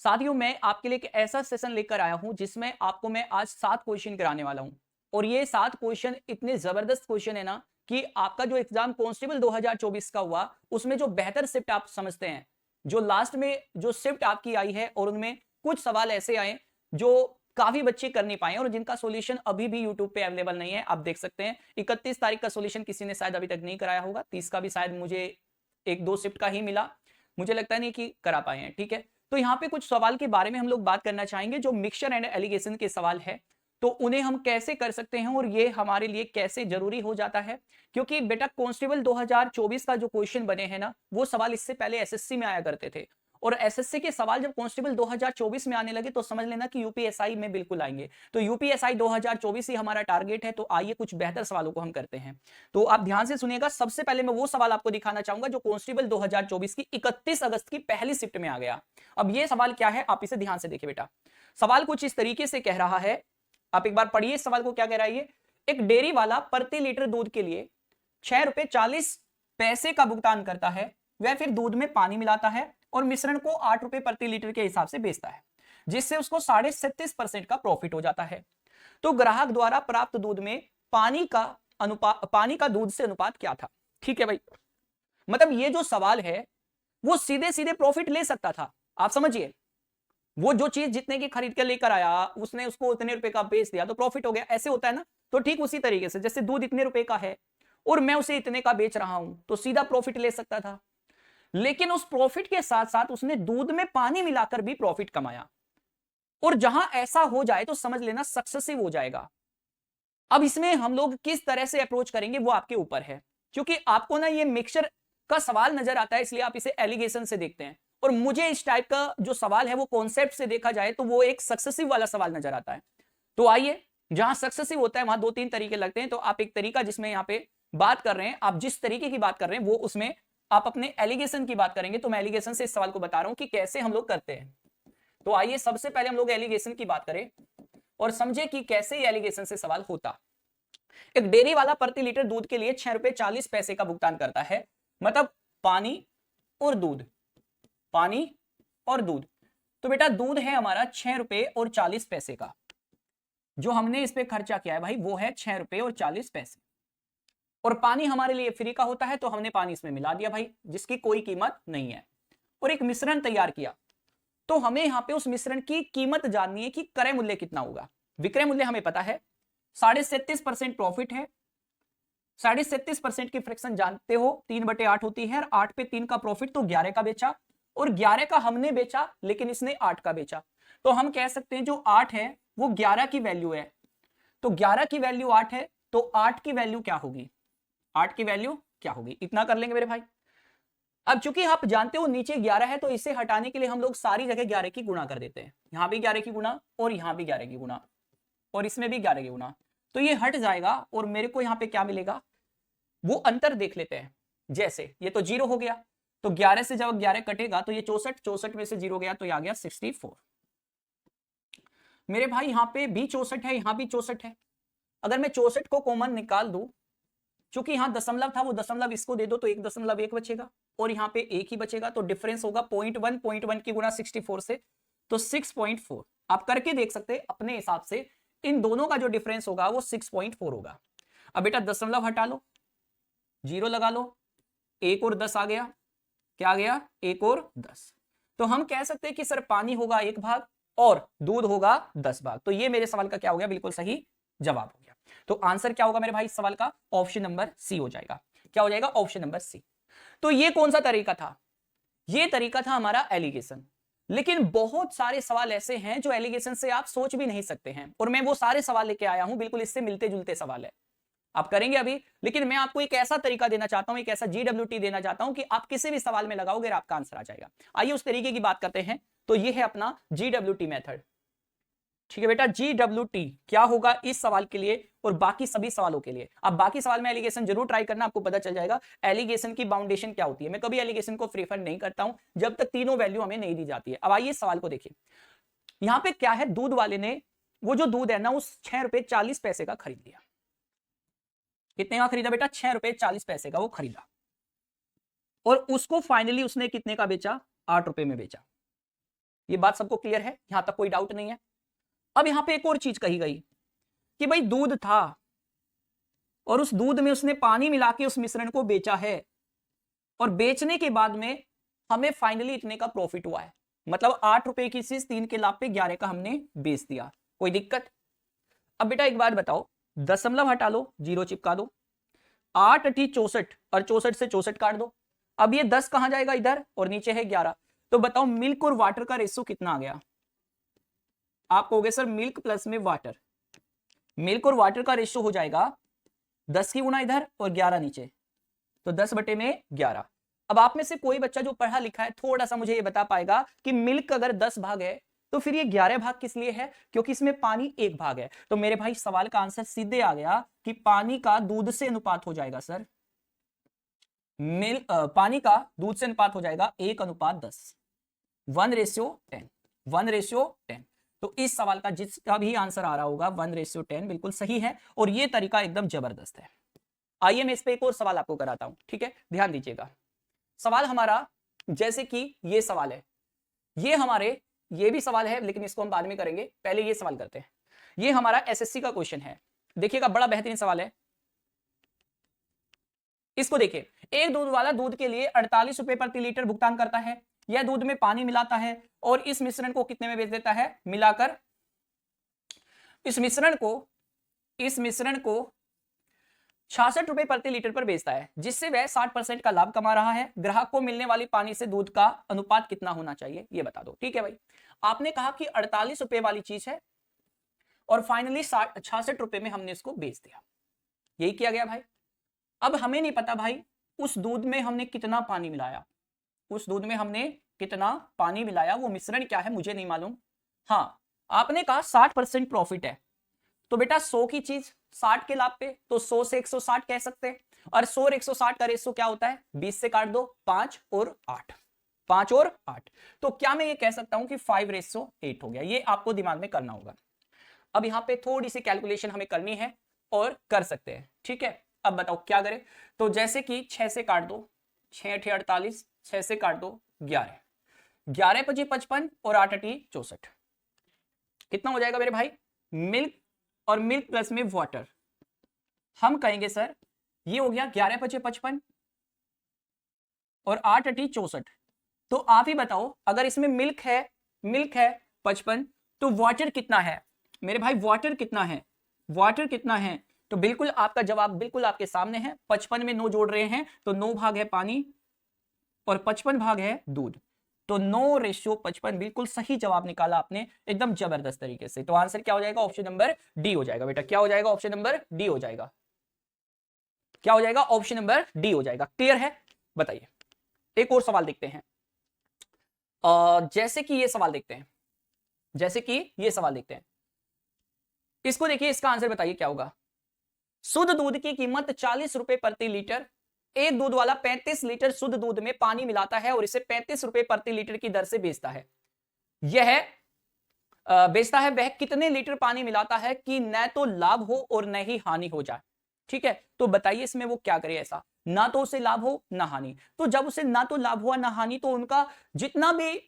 साथियों मैं आपके लिए एक ऐसा सेशन लेकर आया हूं जिसमें आपको मैं आज 7 क्वेश्चन कराने वाला हूं और ये 7 क्वेश्चन इतने जबरदस्त क्वेश्चन है ना कि आपका जो एग्जाम कांस्टेबल 2024 का हुआ उसमें जो बेहतर शिफ्ट आप समझते हैं, जो लास्ट में जो शिफ्ट आपकी आई है और उनमें कुछ सवाल ऐसे आए जो काफी बच्चे कर नहीं पाए और जिनका सॉल्यूशन अभी भी यूट्यूब पे अवेलेबल नहीं है। आप देख सकते हैं 31 तारीख का सॉल्यूशन किसी ने शायद अभी तक नहीं कराया होगा, 30 का भी शायद मुझे एक दो शिफ्ट का ही मिला, मुझे लगता नहीं कि करा पाए हैं। ठीक है, तो यहाँ पे कुछ सवाल के बारे में हम लोग बात करना चाहेंगे जो मिक्सचर एंड एलिगेशन के सवाल है, तो उन्हें हम कैसे कर सकते हैं और ये हमारे लिए कैसे जरूरी हो जाता है। क्योंकि बेटा कांस्टेबल 2024 का जो क्वेश्चन बने हैं ना वो सवाल इससे पहले एसएससी में आया करते थे और एसएससी के सवाल जब कांस्टेबल 2024 में आने लगे तो समझ लेना कि यूपीएसआई में बिल्कुल आएंगे। तो यूपीएसआई 2024 ही हमारा टारगेट है। तो आइए कुछ बेहतर सवालों को हम करते हैं। तो आप ध्यान से सुनिएगा, सबसे पहले मैं वो सवाल आपको दिखाना चाहूंगा जो कांस्टेबल 2024 की 31 अगस्त की पहली शिफ्ट में आ गया। अब ये सवाल क्या है, आप इसे ध्यान से देखिए बेटा। सवाल कुछ इस तरीके से कह रहा है, आप एक बार पढ़िए इस सवाल को। क्या कह रहा है ये, एक डेयरी वाला प्रति लीटर दूध के लिए 6 रुपए 40 पैसे का भुगतान करता है, वह फिर दूध में पानी मिलाता है और मिश्रण को 8 रुपए प्रति लीटर के हिसाब से बेचता है, जिससे उसको 37.5% का प्रॉफिट हो जाता है। तो ग्राहक द्वारा प्राप्त दूध में पानी का दूध से अनुपात क्या था। ठीक है भाई, मतलब ये जो सवाल है वो सीधे सीधे प्रॉफिट ले सकता था। आप समझिए, वो जो चीज जितने की खरीद के लेकर आया उसने उसको उतने रुपए का बेच दिया तो प्रॉफिट हो गया, ऐसे होता है ना। तो ठीक उसी तरीके से जैसे दूध इतने रुपए का है और मैं उसे इतने का बेच रहा हूं तो सीधा प्रॉफिट ले सकता था, लेकिन उस प्रॉफिट के साथ साथ उसने दूध में पानी मिलाकर भी प्रॉफिट कमाया। और जहां ऐसा हो जाए तो समझ लेना सक्सेसिव हो जाएगा। अब इसमें हम लोग किस तरह से अप्रोच करेंगे वो आपके ऊपर है, क्योंकि आपको ना ये मिक्सचर का सवाल नजर आता है इसलिए आप इसे एलिगेशन से देखते हैं, और मुझे इस टाइप का जो सवाल है वो कॉन्सेप्ट से देखा जाए तो वो एक सक्सेसिव वाला सवाल नजर आता है। तो आइए, जहां सक्सेसिव होता है वहां दो तीन तरीके लगते हैं। तो आप एक तरीका जिसमें यहां पे बात कर रहे हैं, आप जिस तरीके की बात कर रहे हैं वो उसमें आप अपने एलिगेशन की बात करेंगे। तो मैं एलिगेशन से इस सवाल को बता रहा हूं कि कैसे हम लोग करते हैं। तो आइए सबसे पहले हम लोग एलिगेशन की बात करें और समझे कि कैसे एलिगेशन से सवाल होता। एक डेयरी वाला प्रति लीटर दूध के लिए 6 रुपए 40 पैसे का भुगतान करता है, मतलब पानी और दूध, पानी और दूध। तो बेटा दूध है हमारा 6 रुपए 40 पैसे का, जो हमने इस पे खर्चा किया है भाई वो है 6 रुपए 40 पैसे, और पानी हमारे लिए फ्री का होता है तो हमने पानी इसमें मिला दिया भाई जिसकी कोई कीमत नहीं है, और एक मिश्रण तैयार किया। तो हमें यहां पे उस मिश्रण की कीमत जाननी है कि क्रय मूल्य कितना होगा। विक्रय मूल्य हमें पता है 37.5% प्रॉफिट है, 37.5% की फ्रैक्शन जानते हो 3/8 होती है, और 8 पे 3 का प्रॉफिट तो 11 का बेचा, और 11 का हमने बेचा लेकिन इसने 8 का बेचा। तो हम कह सकते हैं जो 8 है वो 11 की वैल्यू है, तो 11 की वैल्यू 8 है तो 8 की वैल्यू क्या होगी, 8 की वैल्यू क्या होगी, इतना कर लेंगे मेरे भाई। अब चूंकि आप जानते हो नीचे 11 है तो इसे हटाने के लिए हम लोग सारी जगह 11 की गुणा कर देते हैं, यहां भी 11 की गुणा और यहां भी 11 की गुणा और इसमें भी 11 की गुणा, तो ये हट जाएगा और मेरे को यहां पे क्या मिलेगा वो अंतर देख लेते हैं। जैसे ये तो 0 हो गया, तो 11 से जब 11 कटेगा तो ये 64, 64 में से 0 गया तो ये आ गया 64। मेरे भाई यहां पे भी 64 है, यहां भी 64 है। अगर मैं 64 को कॉमन निकाल दूं, चूंकि यहां दशमलव था वो दशमलव इसको दे दो तो 1.1 बचेगा और यहां पे 1 ही बचेगा, तो डिफरेंस होगा 0.1, 0.1 की गुणा 64 से तो 6.4। आप करके देख सकते हैं अपने हिसाब से, इन दोनों का जो डिफरेंस होगा वो 6.4 होगा। अब बेटा दशमलव हटा लो, 0 लगा लो, 1 और 10 आ गया, क्या आ गया 1 और 10। तो हम कह सकते हैं कि सर पानी होगा 1 भाग और दूध होगा 10 भाग। तो ये मेरे सवाल का क्या हो गया, बिल्कुल सही जवाब हो गया। तो आंसर क्या होगा मेरे भाई इस सवाल का, ऑप्शन नंबर सी हो जाएगा। क्या हो जाएगा, ऑप्शन नंबर सी। तो ये कौन सा तरीका था, ये तरीका था हमारा एलिगेशन। लेकिन बहुत सारे सवाल ऐसे हैं जो एलिगेशन से आप सोच भी नहीं सकते हैं, और मैं वो सारे सवाल लेके आया हूं, बिल्कुल इससे मिलते जुलते सवाल है, आप करेंगे अभी। लेकिन मैं आपको एक ऐसा तरीका देना चाहता हूं, एक ऐसा GWT देना चाहता हूं कि आप किसी भी सवाल में लगाओगे आपका आंसर आ जाएगा। आइए उस तरीके की बात करते हैं। तो ये है अपना GWT मेथड। ठीक है बेटा, GWT क्या होगा इस सवाल के लिए और बाकी सभी सवालों के लिए। अब बाकी सवाल में एलिगेशन जरूर ट्राई करना, आपको पता चल जाएगा एलिगेशन की बाउंडेशन क्या होती है। मैं कभी एलिगेशन को प्रीफर नहीं करता हूं जब तक तीनों वैल्यू हमें नहीं दी जाती है। अब आइए सवाल को देखिए, यहां पे क्या है, दूध वाले ने वो जो दूध है ना उस 6 रुपए 40 पैसे का खरीद लिया। कितने का खरीदा बेटा, 6 रुपए 40 पैसे का वो खरीदा, और उसको फाइनली उसने कितने का बेचा, 8 रुपए में बेचा। ये बात सबको क्लियर है, यहां तक कोई डाउट नहीं है। अब यहां पे एक और चीज कही गई कि भाई दूध था और उस दूध में उसने पानी मिला के उस मिश्रण को बेचा है, और बेचने के बाद में हमें फाइनली इतने का प्रॉफिट हुआ है। मतलब 8 रुपए की चीज 3 के लाभ पे 11 का हमने बेच दिया। कोई दिक्कत? अब बेटा एक बात बताओ, दशमलव हटा लो, जीरो चिपका दो, 8 अठी 64 और 64 से 64 काट दो। अब ये 10 कहां जाएगा? इधर, और नीचे है 11। तो बताओ मिल्क और वाटर का रेशो कितना आ गया? आप कहोगे सर मिल्क प्लस में वाटर, मिल्क और वाटर का रेशो हो जाएगा 10 की गुना इधर और 11 नीचे, तो 10 बटे में 11। अब आप में से कोई बच्चा जो पढ़ा लिखा है थोड़ा सा मुझे ये बता पाएगा कि मिल्क अगर 10 भाग है तो फिर ये 11 भाग किस लिए है? क्योंकि इसमें पानी 1 भाग है। तो मेरे भाई सवाल का आंसर सीधे आ गया कि पानी का दूध से अनुपात हो जाएगा सर, पानी का दूध से अनुपात हो जाएगा 1:10, 1:10, 1:10। तो इस सवाल का जिसका भी आंसर आ रहा होगा 1:10 बिल्कुल सही है, और ये तरीका एकदम जबरदस्त है। आइए मैं इस पे एक और सवाल आपको कराता हूं, ठीक है, ध्यान दीजिएगा। सवाल हमारा जैसे कि ये सवाल है, ये भी सवाल है लेकिन इसको हम बाद में करेंगे, पहले ये सवाल करते हैं। ये हमारा एसएससी का क्वेश्चन है, देखिएगा बड़ा बेहतरीन सवाल है। इसको देखिए, एक दूध वाला दूध के लिए 48 रुपए प्रति लीटर भुगतान करता है। यह दूध में पानी मिलाता है और इस मिश्रण को कितने में बेच देता है? मिलाकर इस मिश्रण को 66 रुपए प्रति लीटर पर बेचता है, जिससे वह 60% का लाभ कमा रहा है। ग्राहक को मिलने वाली पानी से दूध का अनुपात कितना होना चाहिए, ये बता दो। ठीक है भाई, आपने कहा कि 48 रुपए वाली चीज है और फाइनली 66 रुपए में हमने इसको बेच दिया, यही किया गया भाई। अब हमें नहीं पता भाई उस दूध में हमने कितना पानी मिलाया, वो मिश्रण क्या है मुझे नहीं मालूम। हाँ, आपने कहा 60% प्रॉफिट है, तो बेटा 100 की चीज 60 के लाभ पे, तो 100 से 160 कह सकते हैं। और 100 और 160 का रेशो क्या होता है? 20 से काट दो, 5 और 8, 5 और 8। तो क्या मैं ये कह सकता हूं कि 5:8 हो गया? ये आपको दिमाग में करना होगा। अब यहां पे थोड़ी सी कैलकुलेशन हमें करनी है और कर सकते हैं, ठीक है। अब बताओ क्या करें? तो जैसे कि 6 से काट दो, 6 × 48, 6 से काट दो 11, 11 × 5 = 55 और 8 × 64, कितना हो जाएगा मेरे भाई? मिल्क और मिल्क प्लस में वाटर, हम कहेंगे सर ये हो गया 11 × 5 = 55 और 8 × 64। तो आप ही बताओ, अगर इसमें मिल्क है 55, तो वाटर कितना है मेरे भाई? वाटर कितना है? तो बिल्कुल आपका जवाब बिल्कुल आपके सामने है। 55 में 9 जोड़ रहे हैं तो 9 भाग है पानी और 55 भाग है दूध, तो 9:55 बिल्कुल सही जवाब निकाला आपने एकदम जबरदस्त तरीके से। तो आंसर क्या हो जाएगा? ऑप्शन नंबर डी हो जाएगा बेटा। क्या हो जाएगा? ऑप्शन नंबर डी हो जाएगा। क्या हो जाएगा? ऑप्शन नंबर डी हो जाएगा। क्लियर है? बताइए, एक और सवाल देखते हैं। जैसे कि ये सवाल देखते हैं, इसको देखिए, इसका आंसर बताइए क्या होगा। शुद्ध दूध की कीमत 40 रुपए प्रति लीटर। एक दूध वाला 35 लीटर शुद्ध दूध में पानी मिलाता है और इसे 35 रुपए प्रति लीटर की दर से बेचता है। वह कितने लीटर पानी मिलाता है कि न तो लाभ हो और न ही हानि हो जाए? ठीक है, तो बताइए इसमें वो क्या करे ऐसा, ना तो उसे लाभ हो ना हानि। तो जब उसे ना तो लाभ हुआ ना हानि, तो उनका जितना भी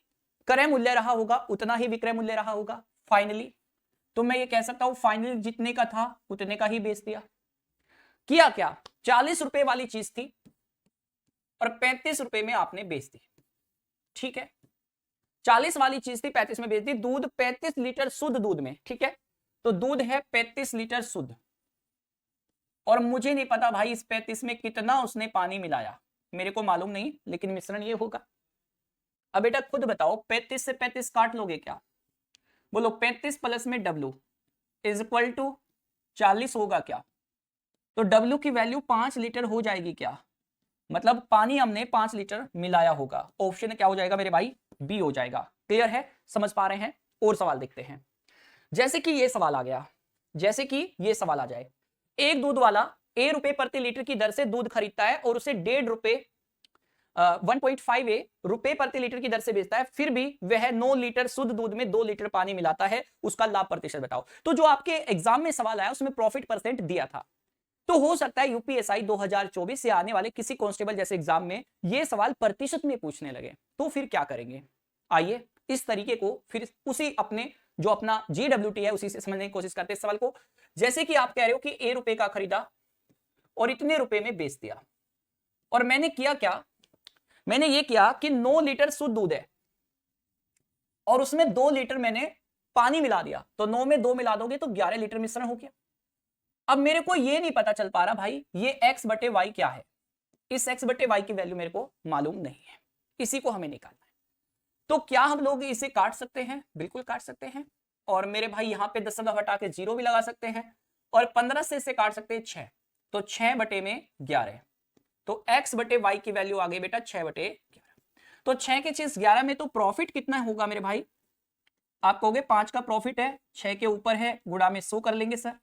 क्रय मूल्य रहा होगा उतना ही विक्रय मूल्य रहा होगा फाइनली। तो मैं ये कह सकता हूं फाइनली जितने का था उतने का ही बेच दिया। किया क्या? 40 रुपए वाली चीज थी और 35 रुपए में आपने बेच दी। ठीक है, 40 वाली चीज थी 35 में बेच दी। दूध 35 लीटर शुद्ध दूध में, ठीक है, तो दूध है 35 लीटर शुद्ध, और मुझे नहीं पता भाई इस 35 में कितना उसने पानी मिलाया, मेरे को मालूम नहीं, लेकिन मिश्रण ये होगा। अब बेटा खुद बताओ, 35 से 35 काट लोगे क्या? बोलो 35 प्लस में W = 40 होगा क्या? तो W की वैल्यू 5 लीटर हो जाएगी क्या? मतलब पानी हमने 5 लीटर मिलाया होगा। ऑप्शन क्या हो जाएगा मेरे भाई? बी हो जाएगा। क्लियर है? समझ पा रहे हैं? और सवाल देखते हैं। जैसे कि ये सवाल आ जाए, एक दूध वाला ₹1 प्रति लीटर की दर से दूध खरीदता है और उसे 1.5 रुपए प्रति लीटर की दर से बेचता है, फिर भी वह 9 लीटर शुद्ध दूध में 2 लीटर पानी मिलाता है, उसका लाभ प्रतिशत बताओ। तो जो आपके एग्जाम में सवाल आया उसमें प्रॉफिट परसेंट दिया था, तो हो सकता है यूपीएसआई 2024 से आने वाले किसी कांस्टेबल जैसे एग्जाम में ये सवाल प्रतिशत में पूछने लगे, तो फिर क्या करेंगे? आइए इस तरीके को फिर उसी अपने जो अपना GWT है उसी से समझने की कोशिश करते हैं इस सवाल को। जैसे कि आप कह रहे हो कि A रुपए का खरीदा और इतने रुपए में बेच दिया, और मैंने किया क्या, मैंने ये किया कि 9 लीटर शुद्ध दूध है और उसमें 2 लीटर मैंने पानी मिला दिया, तो 9 में 2 मिला दोगे तो 11 लीटर मिश्रण हो गया। अब मेरे को ये नहीं पता चल पा रहा भाई ये x बटे वाई क्या है, इस x बटे वाई की वैल्यू मेरे को मालूम नहीं है, इसी को हमें निकालना है। तो क्या हम लोग इसे काट सकते हैं? बिल्कुल काट सकते हैं। और मेरे भाई यहां पे 10 हटा के 0 भी लगा सकते हैं, और 15 से इसे काट सकते हैं 6, तो 6 बटे में 11, तो x बटे वाई की वैल्यू आ गई बेटा 6 बटे 11। तो 6 के चीज 11 में तो प्रॉफिट कितना होगा मेरे भाई, आप कहोगे 5 का प्रॉफिट है, 6 के ऊपर है, गुणा में 100 कर लेंगे सर।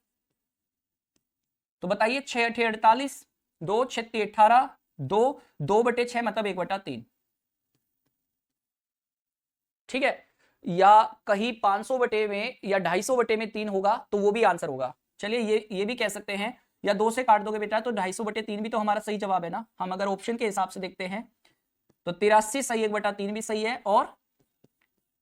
तो बताइए 6 8 48, 2 6 18, 2 बटे 6 मतलब 1/3, ठीक है। या कहीं 500 बटे में या 250 बटे में 3 होगा तो वो भी आंसर होगा। चलिए ये भी कह सकते हैं, या 2 से काट दोगे बेटा तो 250 बटे 3 भी तो हमारा सही जवाब है ना। हम अगर ऑप्शन के हिसाब से देखते हैं तो 83 सही, 1/3 भी सही है, और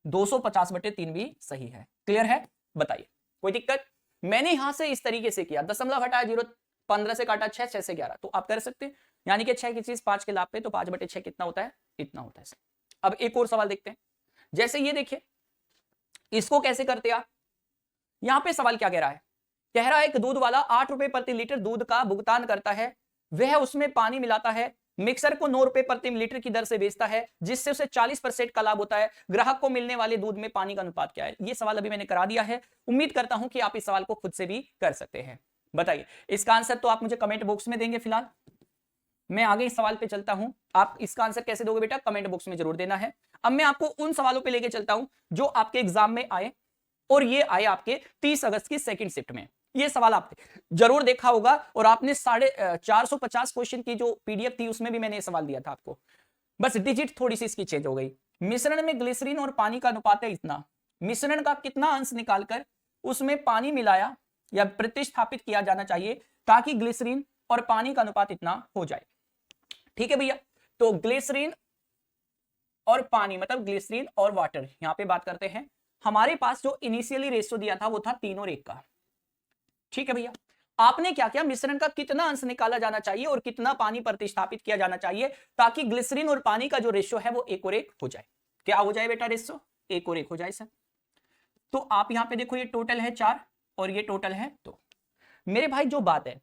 250 बटे 3 भी सही है। क्लियर है? बताइए कोई दिक्कत? मैंने यहां से इस तरीके से किया, दशमलव हटाया 0, 15 से काटा 6, 6 से 11, तो आप कर सकते हैं, यानी कि 6 की चीज 5 के लाभ पे, तो 5 बटे 6 कितना होता है? इतना होता है। अब एक और सवाल देखते हैं, जैसे ये देखिए, इसको कैसे करते आप। यहां पे सवाल क्या कह रहा है, कह रहा है एक दूध वाला 8 रुपए प्रति लीटर दूध का भुगतान करता है, वह उसमें पानी मिलाता है, मिक्सर को 9 रुपए प्रति लीटर की दर से बेचता है, जिससे उसे 40% का लाभ होता है। ग्राहक को मिलने वाले दूध में पानी का अनुपात क्या है? ये सवाल अभी मैंने करा दिया है, उम्मीद करता हूं कि आप इस सवाल को खुद से भी कर सकते हैं। बताइए इसका आंसर तो आप मुझे कमेंट बॉक्स में देंगे, फिलहाल मैं आगे इस सवाल पे चलता हूं। आप इसका आंसर कैसे दोगे बेटा, कमेंट बॉक्स में जरूर देना है। अब मैं आपको उन सवालों पे लेके चलता हूं जो आपके एग्जाम में आए, और ये आए आपके 30 अगस्त की सेकंड शिफ्ट में। ये सवाल आपने जरूर देखा होगा, और आपने 450 क्वेश्चन की जो पीडीएफ थी उसमें भी मैंने ये सवाल दिया था आपको, बस डिजिट थोड़ी सी इसकी चेंज हो गई। मिश्रण में ग्लिसरीन और पानी का अनुपात है इतना, मिश्रण का कितना अंश निकालकर उसमें पानी मिलाया या प्रतिस्थापित किया जाना चाहिए ताकि ग्लिसरीन और पानी का अनुपात इतना हो जाए। ठीक है भैया, तो ग्लिसरीन और पानी मतलब ग्लिसरीन और वाटर, यहां पे बात करते हैं। हमारे पास जो इनिशियली रेशियो दिया था वो था 3 और 1 का। ठीक है भैया, आपने क्या किया, मिश्रण का कितना अंश निकाला जाना चाहिए और कितना पानी प्रतिस्थापित किया जाना चाहिए ताकि ग्लिसरीन और पानी का जो रेशियो है वो 1 और 1 हो जाए। क्या हो जाए बेटा रेशियो? 1 और 1 हो जाए सर। तो आप यहां पे देखो, ये टोटल है 4 और ये टोटल है 2। मेरे भाई जो बात है,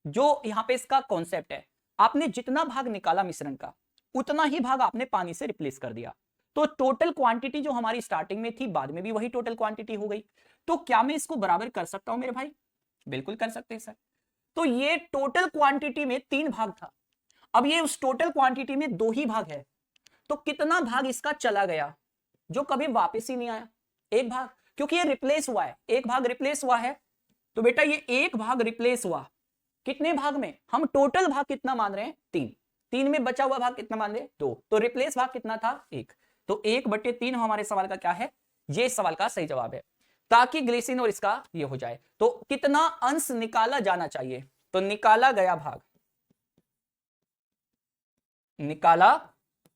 जो यहां पे इसका कॉन्सेप्ट है, आपने जितना भाग निकाला मिश्रण का उतना ही भाग आपने पानी से रिप्लेस कर दिया, तो टोटल क्वांटिटी जो हमारी स्टार्टिंग में थी बाद में भी वही टोटल क्वांटिटी हो गई। तो क्या मैं इसको बराबर कर सकता हूं मेरे भाई? बिल्कुल कर सकते हैं सर। तो ये टोटल क्वांटिटी में 3 भाग था, अब ये उस टोटल क्वांटिटी में 2 ही भाग है, तो कितना भाग इसका चला गया जो कभी वापस ही नहीं आया? 1 भाग, क्योंकि ये रिप्लेस हुआ है, 1 भाग रिप्लेस हुआ है। तो बेटा ये 1 भाग रिप्लेस हुआ, कितने भाग में? हम टोटल भाग कितना मान रहे हैं? 3, 3 में बचा हुआ भाग कितना मान रहे हैं? 2, तो रिप्लेस भाग कितना था? 1, तो 1/3 हमारे सवाल का क्या है? ये सवाल का सही जवाब है, ताकि ग्लिसरीन और इसका ये हो जाए। तो कितना अंश निकाला जाना चाहिए? तो निकाला गया भाग, निकाला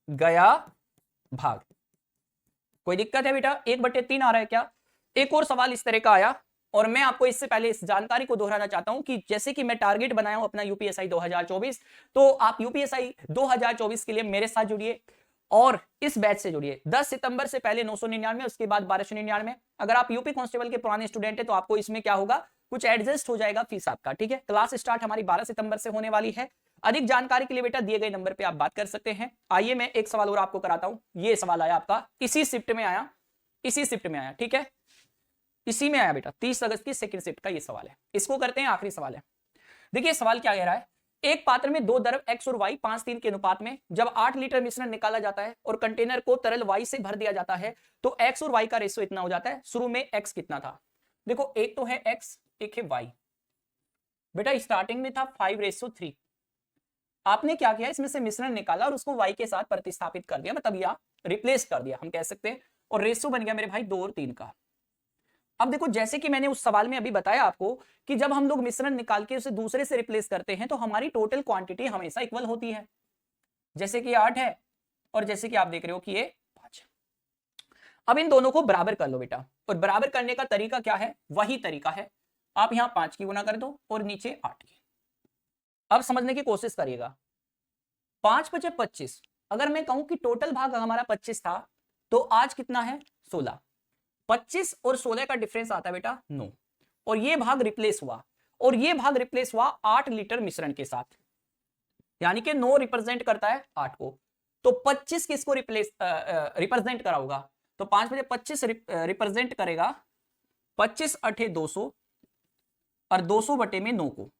गया भाग। कोई दिक्कत है बेटा? 1/3 आ रहा है क्या? एक और सवाल इस तरह का आया, और मैं आपको इससे पहले इस जानकारी को दोहराना चाहता हूं कि जैसे कि मैं टारगेट बनाया हूं अपना यूपीएसआई 2024, तो आप यूपीएसआई 2024 के लिए मेरे साथ जुड़िए और इस बैच से जुड़िए। 10 सितंबर से पहले 999, उसके बाद 1299। अगर आप यूपी कांस्टेबल के पुराने स्टूडेंट है तो आपको इसमें क्या होगा, कुछ एडजस्ट हो जाएगा फीस आपका। ठीक है, क्लास स्टार्ट हमारी 12 सितंबर से होने वाली है। अधिक जानकारी के लिए बेटा दिए गए नंबर पे आप बात कर सकते हैं। आइए मैं एक सवाल और आपको कराता हूं। ये सवाल आया आपका इसी शिफ्ट में आया, इसी शिफ्ट में आया, ठीक है, इसी में आया बेटा, 30 अगस्त की सेकंड शिफ्ट का ये सवाल है। इसको करते हैं, आखिरी सवाल है। देखिए सवाल क्या कह रहा है, एक पात्र में 2 द्रव x और y 5:3 के अनुपात में जब 8 लीटर मिश्रण निकाला जाता है और कंटेनर को तरल y से भर दिया जाता है तो x और y का रेशियो इतना हो जाता है। शुरू में x कितना था? देखो एक तो है x, एक है y। बेटा स्टार्टिंग में था 5:3। आपने क्या किया, इसमें से मिश्रण निकाला और उसको y के साथ प्रतिस्थापित कर दिया, मतलब या रिप्लेस कर दिया हम कह सकते हैं, और रेशियो बन गया मेरे भाई 2 और 3 का। अब देखो जैसे कि मैंने उस सवाल में अभी बताया आपको कि जब हम लोग मिश्रण निकाल के उसे दूसरे से रिप्लेस करते हैं तो हमारी टोटल क्वांटिटी हमेशा इक्वल होती है। जैसे कि 8 है और जैसे कि आप देख रहे हो कि ये 5 है। अब इन दोनों को बराबर कर लो बेटा, और बराबर करने का तरीका क्या है, वही तरीका है, आप यहां 5 की गुना कर दो और नीचे 8 की। अब समझने की कोशिश करिएगा, 5 बचे 25, अगर मैं कहूं कि टोटल भाग हमारा 25 था तो आज कितना है 16, 25 और 16 का डिफरेंस आता है बेटा 9, और ये भाग रिप्लेस हुआ, और ये भाग रिप्लेस हुआ 8 लीटर मिश्रण के साथ, यानी कि 9 रिप्रेजेंट करता है 8 को, तो 25 किसको रिप्रेजेंट करा होगा, तो 5 बजे 25 रिप्रेजेंट करेगा 25 अठे 200 और 200 बटे में 9 को,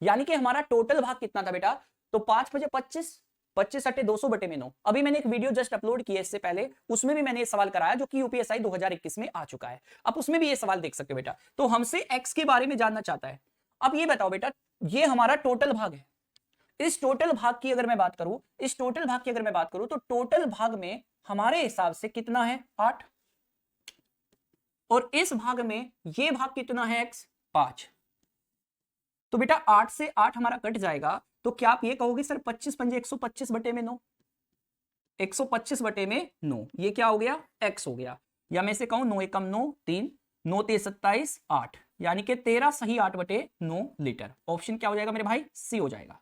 यानी कि हमारा टोटल भाग कितना था बेटा, तो 5 बजे 25, 25 अट्ठे 200 बटे में 9। अभी मैंने एक वीडियो जस्ट अपलोड किया इससे पहले, उसमें भी मैंने ये सवाल कराया जो कि यूपीएसआई 2021 में आ चुका है, आप उसमें भी ये सवाल देख सकते हो बेटा। तो हमसे एक्स के बारे में जानना चाहता है। अब ये बताओ बेटा, ये हमारा टोटल भाग है, इस टोटल भाग की अगर मैं बात करूं, इस टोटल भाग की अगर मैं बात करूं तो टोटल भाग में हमारे हिसाब से कितना है 8, और इस भाग में ये भाग कितना है x 5, तो बेटा 8 से 8 हमारा कट जाएगा, तो क्या आप ये कहोगे सर 25 पंजे 125 बटे में 9, 125 बटे में 9, ये क्या हो गया x हो गया, या मैं से कहूं 9 एकम 9 3, 9 ते 27 8, यानी कि 13 सही 8 बटे 9 लीटर। ऑप्शन क्या हो जाएगा मेरे भाई, सी हो जाएगा।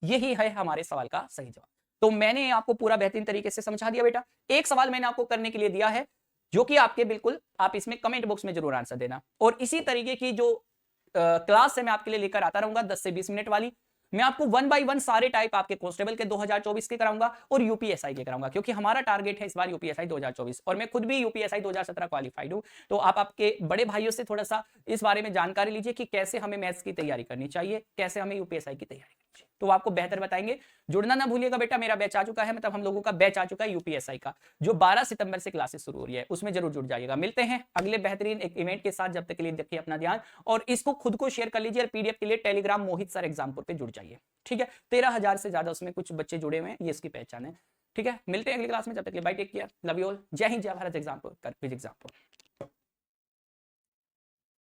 यही है हमारे सवाल का सही जवाब। तो मैंने आपको पूरा बेहतरीन तरीके से समझा दिया बेटा। एक सवाल मैंने आपको करने के लिए दिया है जो कि आपके बिल्कुल, आप इसमें कमेंट बॉक्स में जरूर आंसर देना, और इसी तरीके की जो क्लास है मैं आपके लिए लेकर आता रहूंगा 10 से 20 मिनट वाली। मैं आपको 1 बाय 1 सारे टाइप आपके कांस्टेबल के 2024 के कराऊंगा और यूपीएसआई के कराऊंगा, क्योंकि हमारा टारगेट है इस बार यूपीएसआई 2024, और मैं खुद भी यूपीएसआई 2017 क्वालिफाइड हूं। तो आप आपके बड़े भाइयों से थोड़ा सा इस बारे में जानकारी लीजिए कि कैसे हमें मैथ्स की तैयारी करनी चाहिए, कैसे हमें यूपीएसआई की तैयारी करनी चाहिए, तो आपको बेहतर बताएंगे। जुड़ना ना भूलिएगा बेटा, मेरा बैच आ चुका है, मतलब हम लोगों का बैच आ चुका है यूपीएसआई का, जो 12 सितंबर से क्लासेस शुरू हो रही है, उसमें जरूर जुड़ जाइएगा। मिलते हैं अगले बेहतरीन एक इवेंट के साथ, जब तक के लिए रखिए अपना ध्यान, और इसको खुद को शेयर कर लीजिए, और पीडीएफ के लिए टेलीग्राम मोहित सर एग्जामपुर पे जुड़ जाइए, ठीक है। 13,000 से ज्यादा उसमें कुछ बच्चे जुड़े हुए हैं, ये इसकी पहचान है, ठीक है। मिलते हैं अगली क्लास में, जब तक के लिए bye, take care, love you all, जय हिंद, जय भारत, एग्जामपुर, एग्जामपुर।